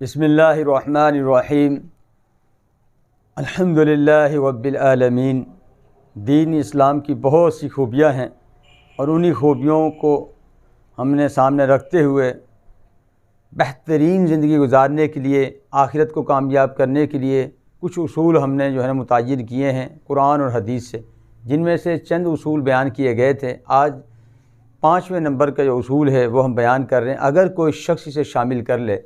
بسم اللہ الرحمن الرحیم الحمدللہ رب العالمین۔ دین اسلام کی بہت سی خوبیاں ہیں اور انہی خوبیوں کو ہم نے سامنے رکھتے ہوئے بہترین زندگی گزارنے کے لیے، آخرت کو کامیاب کرنے کے لیے کچھ اصول ہم نے متعین کیے ہیں قرآن اور حدیث سے، جن میں سے چند اصول بیان کیے گئے تھے۔ آج 5ویں نمبر کا جو اصول ہے وہ ہم بیان کر رہے ہیں۔ اگر کوئی شخص اسے شامل کر لے،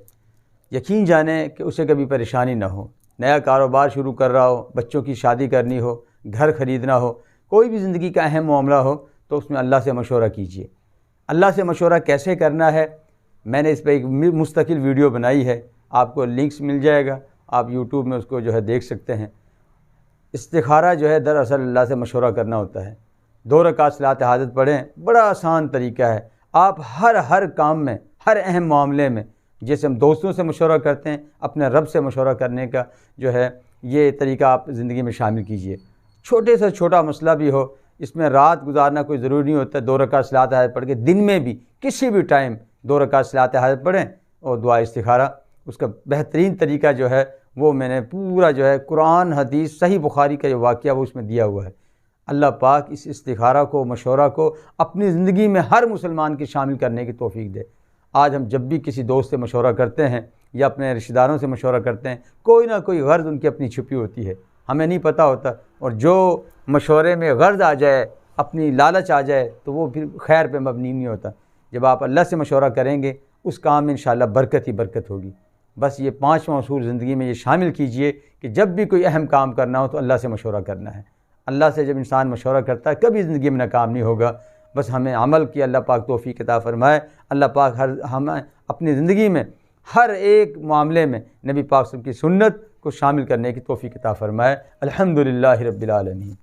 یقین جانیں کہ اسے کبھی پریشانی نہ ہو۔ نیا کاروبار شروع کر رہا ہو، بچوں کی شادی کرنی ہو، گھر خریدنا ہو، کوئی بھی زندگی کا اہم معاملہ ہو تو اس میں اللہ سے مشورہ کیجیے۔ اللہ سے مشورہ کیسے کرنا ہے، میں نے اس پہ ایک مستقل ویڈیو بنائی ہے، آپ کو لنکس مل جائے گا، آپ یوٹیوب میں اس کو دیکھ سکتے ہیں۔ استخارہ دراصل اللہ سے مشورہ کرنا ہوتا ہے۔ 2 رکعت صلاۃ حاجت پڑھیں، بڑا آسان طریقہ ہے۔ آپ ہر کام میں، ہر اہم معاملے میں، جیسے ہم دوستوں سے مشورہ کرتے ہیں، اپنے رب سے مشورہ کرنے کا یہ طریقہ آپ زندگی میں شامل کیجئے۔ چھوٹے سے چھوٹا مسئلہ بھی ہو، اس میں رات گزارنا کوئی ضروری نہیں ہوتا۔ 2 رکعت صلاۃ حاجت پڑھ کے دن میں بھی کسی بھی ٹائم 2 رکعت صلاۃ حاجت پڑھیں اور دعا استخارہ۔ اس کا بہترین طریقہ وہ میں نے پورا قرآن حدیث صحیح بخاری کا جو واقعہ وہ اس میں دیا ہوا ہے۔ اللہ پاک اس استخارہ کو، مشورہ کو اپنی زندگی میں ہر مسلمان کی شامل کرنے کی توفیق دے۔ آج ہم جب بھی کسی دوست سے مشورہ کرتے ہیں یا اپنے رشتہ داروں سے مشورہ کرتے ہیں، کوئی نہ کوئی غرض ان کی اپنی چھپی ہوتی ہے، ہمیں نہیں پتہ ہوتا، اور جو مشورے میں غرض آ جائے، اپنی لالچ آ جائے تو وہ پھر خیر پہ مبنی نہیں ہوتا۔ جب آپ اللہ سے مشورہ کریں گے، اس کام میں انشاءاللہ برکت ہی برکت ہوگی۔ بس یہ 5واں اصول زندگی میں یہ شامل کیجئے کہ جب بھی کوئی اہم کام کرنا ہو تو اللہ سے مشورہ کرنا ہے۔ اللہ سے جب انسان مشورہ کرتا ہے کبھی زندگی میں ناکام نہیں ہوگا۔ بس ہمیں عمل کی اللہ پاک توفیق عطا فرمائے۔ اللہ پاک ہمیں اپنی زندگی میں ہر ایک معاملے میں نبی پاک صلی اللہ علیہ وسلم کی سنت کو شامل کرنے کی توفیق عطا فرمائے۔ الحمدللہ رب العالمین۔